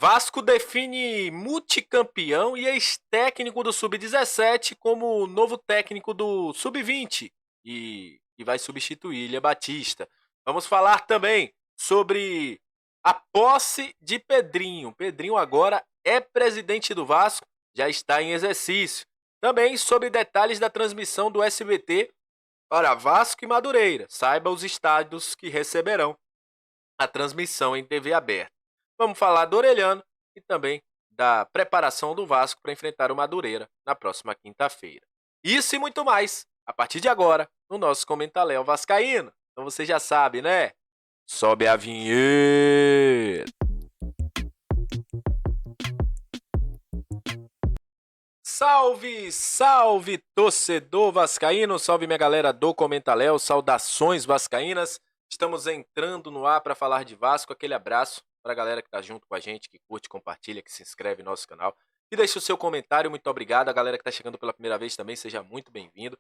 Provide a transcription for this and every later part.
Vasco define multicampeão e ex-técnico do Sub-17 como novo técnico do Sub-20 e vai substituir Ilha Batista. Vamos falar também sobre a posse de Pedrinho. Pedrinho agora é presidente do Vasco, já está em exercício. Também sobre detalhes da transmissão do SBT para Vasco e Madureira. Saiba os estádios que receberão a transmissão em TV aberta. Vamos falar do Orelhano e também da preparação do Vasco para enfrentar o Madureira na próxima quinta-feira. Isso e muito mais, a partir de agora, no nosso Comentaléu Vascaíno. Então você já sabe, né? Sobe a vinheta! Salve, salve, torcedor vascaíno, salve minha galera do Comentaléu, saudações vascaínas. Estamos entrando no ar para falar de Vasco, aquele abraço para a galera que tá junto com a gente, que curte, compartilha, que se inscreve no nosso canal. E deixa o seu comentário, muito obrigado. A galera que está chegando pela primeira vez também, seja muito bem-vindo.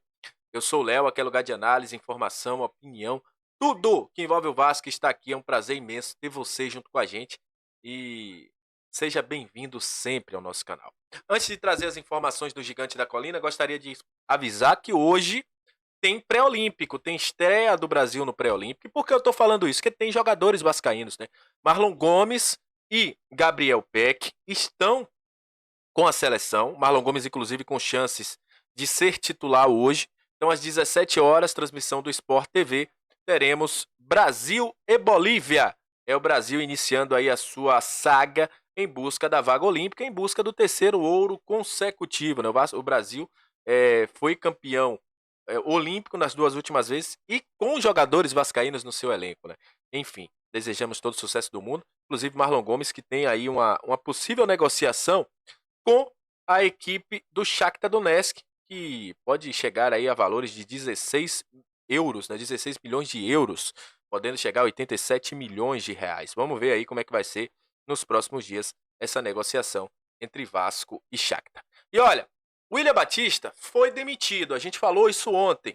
Eu sou o Léo, aqui é lugar de análise, informação, opinião, tudo que envolve o Vasco está aqui. É um prazer imenso ter você junto com a gente e seja bem-vindo sempre ao nosso canal. Antes de trazer as informações do Gigante da Colina, gostaria de avisar que hoje tem pré-olímpico, tem estreia do Brasil no pré-olímpico. E por que eu tô falando isso? Porque tem jogadores vascaínos, né? Marlon Gomes e Gabriel Peck estão com a seleção. Marlon Gomes, inclusive, com chances de ser titular hoje. Então, às 17 horas, transmissão do Sport TV, teremos Brasil e Bolívia. É o Brasil iniciando aí a sua saga em busca da vaga olímpica, em busca do terceiro ouro consecutivo, né? O Brasil foi campeão olímpico nas duas últimas vezes e com jogadores vascaínos no seu elenco, né? Enfim, desejamos todo o sucesso do mundo, inclusive Marlon Gomes, que tem aí uma possível negociação com a equipe do Shakhtar Donetsk, que pode chegar aí a valores de 16 euros, né? 16 milhões de euros, podendo chegar a 87 milhões de reais. Vamos ver aí como é que vai ser nos próximos dias essa negociação entre Vasco e Shakhtar. E olha, o William Batista foi demitido, a gente falou isso ontem.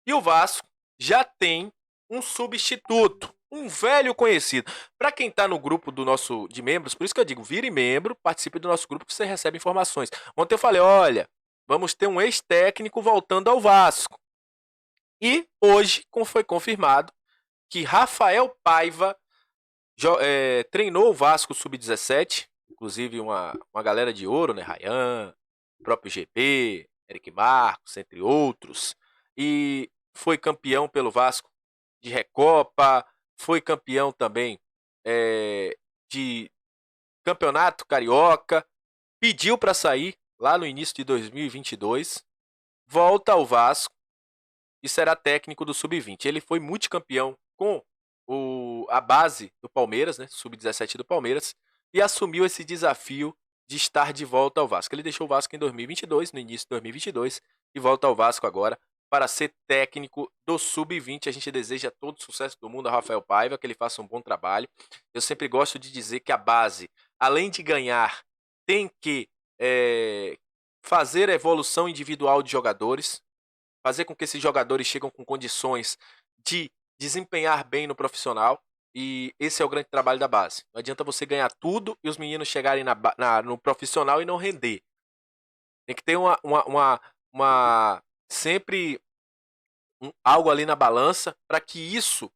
E o Vasco já tem um substituto, um velho conhecido. Para quem está no grupo do nosso de membros, por isso que eu digo, vire membro, participe do nosso grupo que você recebe informações. Ontem eu falei, olha, vamos ter um ex-técnico voltando ao Vasco. E hoje foi confirmado que Rafael Paiva treinou o Vasco Sub-17, inclusive uma galera de ouro, né? Rayan, o próprio GB, Eric Marcos, entre outros. E foi campeão pelo Vasco de Recopa, foi campeão também de Campeonato Carioca, pediu para sair lá no início de 2022, volta ao Vasco e será técnico do Sub-20. Ele foi multicampeão com a base do Palmeiras, né, Sub-17 do Palmeiras, e assumiu esse desafio de estar de volta ao Vasco. Ele deixou o Vasco em 2022, no início de 2022, e volta ao Vasco agora para ser técnico do Sub-20. A gente deseja todo o sucesso do mundo a Rafael Paiva, que ele faça um bom trabalho. Eu sempre gosto de dizer que a base, além de ganhar, tem que fazer a evolução individual de jogadores, fazer com que esses jogadores cheguem com condições de desempenhar bem no profissional. E esse é o grande trabalho da base. Não adianta você ganhar tudo e os meninos chegarem no profissional e não render. Tem que ter sempre algo ali na balança para que isso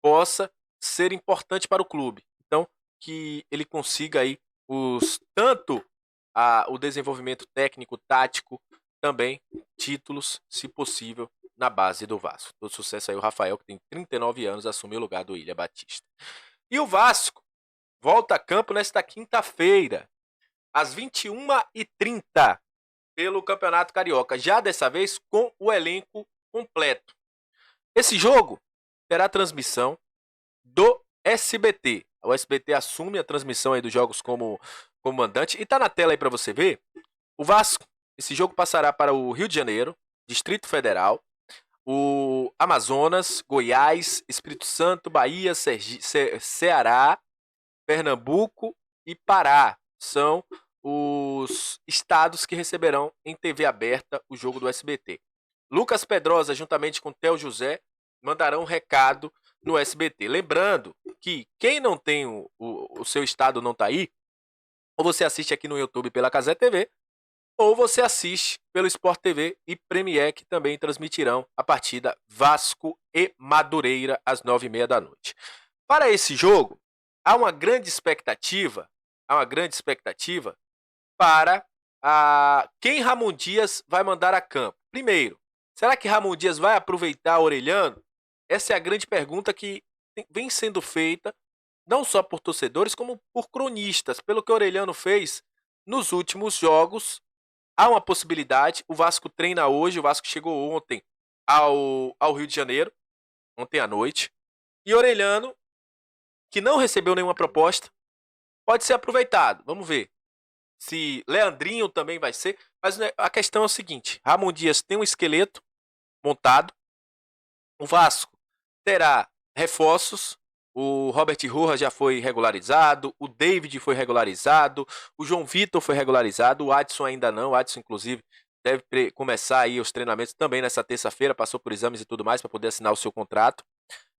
possa ser importante para o clube. Então, que ele consiga aí tanto o desenvolvimento técnico, tático, também títulos, se possível, na base do Vasco. Todo sucesso aí o Rafael, que tem 39 anos, assumiu o lugar do William Batista. E o Vasco volta a campo nesta quinta-feira, às 21h30, pelo Campeonato Carioca, já dessa vez com o elenco completo. Esse jogo terá transmissão do SBT. O SBT assume a transmissão aí dos jogos como mandante. E tá na tela aí para você ver. O Vasco, esse jogo passará para o Rio de Janeiro, Distrito Federal, o Amazonas, Goiás, Espírito Santo, Bahia, Ceará, Pernambuco e Pará. São os estados que receberão em TV aberta o jogo do SBT. Lucas Pedrosa, juntamente com Theo José, mandarão um recado no SBT. Lembrando que quem não tem o seu estado não está aí, Ou você assiste aqui no YouTube pela Cazé TV, ou você assiste pelo Sport TV e Premier, que também transmitirão a partida Vasco e Madureira às 9h30 da noite. Para esse jogo, há uma grande expectativa para quem Ramon Dias vai mandar a campo. Primeiro, será que Ramon Dias vai aproveitar Orelhano? Essa é a grande pergunta que vem sendo feita, não só por torcedores, como por cronistas. Pelo que Orelhano fez nos últimos jogos, há uma possibilidade. O Vasco treina hoje, o Vasco chegou ontem ao Rio de Janeiro, ontem à noite. E Orelhano, que não recebeu nenhuma proposta, pode ser aproveitado. Vamos ver se Leandrinho também vai ser. Mas a questão é o seguinte: Ramon Dias tem um esqueleto montado. O Vasco terá reforços. O Robert Rojas já foi regularizado, o David foi regularizado, o João Vitor foi regularizado, o Adson ainda não. O Adson, inclusive, deve começar aí os treinamentos também nessa terça-feira, passou por exames e tudo mais para poder assinar o seu contrato.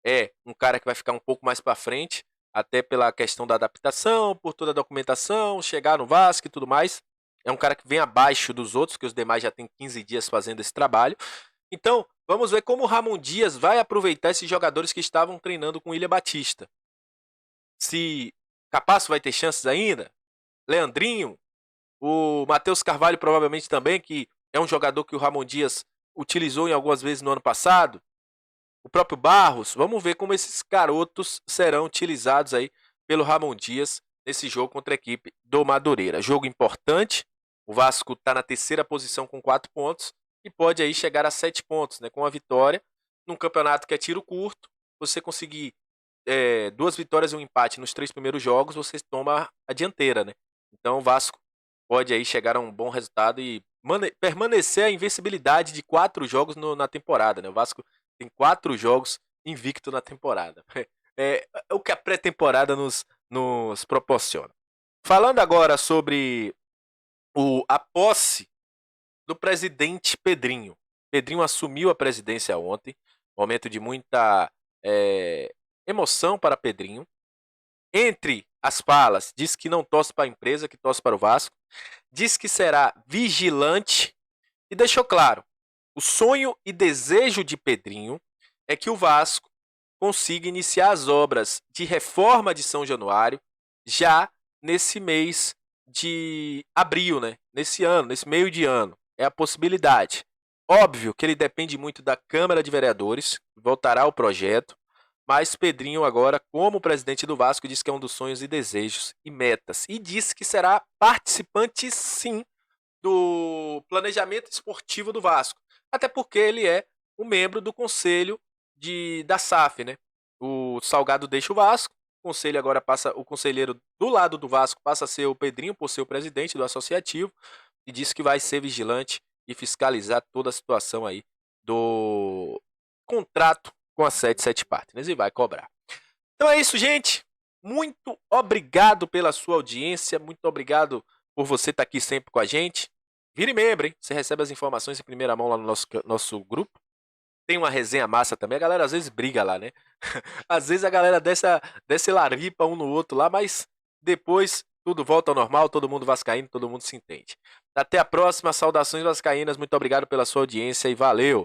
É um cara que vai ficar um pouco mais para frente, até pela questão da adaptação, por toda a documentação, chegar no Vasco e tudo mais. É um cara que vem abaixo dos outros, que os demais já têm 15 dias fazendo esse trabalho. Então, vamos ver como o Ramon Dias vai aproveitar esses jogadores que estavam treinando com o Ilha Batista. Se Capasso vai ter chances ainda, Leandrinho, o Matheus Carvalho provavelmente também, que é um jogador que o Ramon Dias utilizou em algumas vezes no ano passado. O próprio Barros, vamos ver como esses garotos serão utilizados aí pelo Ramon Dias nesse jogo contra a equipe do Madureira. Jogo importante, o Vasco está na terceira posição com 4 pontos e pode aí chegar a 7 pontos, né, com a vitória num campeonato que é tiro curto. Você conseguir 2 vitórias e um empate nos 3 primeiros jogos, você toma a dianteira, né? Então o Vasco pode aí chegar a um bom resultado e permanecer a invencibilidade de 4 jogos na temporada, né? O Vasco tem 4 jogos invicto na temporada. É o que a pré-temporada nos proporciona. Falando agora sobre a posse do presidente Pedrinho. Pedrinho assumiu a presidência ontem, momento de muita emoção para Pedrinho. Entre as falas, diz que não torce para a empresa, que torce para o Vasco. Diz que será vigilante e deixou claro: o sonho e desejo de Pedrinho é que o Vasco consiga iniciar as obras de reforma de São Januário já nesse mês de abril, né? Nesse ano, nesse meio de ano. É a possibilidade. Óbvio que ele depende muito da Câmara de Vereadores, voltará ao projeto, mas Pedrinho agora, como presidente do Vasco, diz que é um dos sonhos e desejos e metas. E diz que será participante, sim, do planejamento esportivo do Vasco. Até porque ele é um membro do conselho da SAF, né? O Salgado deixa o Vasco, o conselheiro do lado do Vasco passa a ser o Pedrinho, por ser o presidente do associativo, e diz que vai ser vigilante e fiscalizar toda a situação aí do contrato com a 77 Partners e vai cobrar. Então é isso, gente. Muito obrigado pela sua audiência, muito obrigado por você estar aqui sempre com a gente. Vire membro, hein? Você recebe as informações em primeira mão lá no nosso grupo. Tem uma resenha massa também. A galera às vezes briga lá, né? Às vezes a galera desce laripa um no outro lá, mas depois tudo volta ao normal, todo mundo vascaíno, todo mundo se entende. Até a próxima, saudações vascaínas, muito obrigado pela sua audiência e valeu!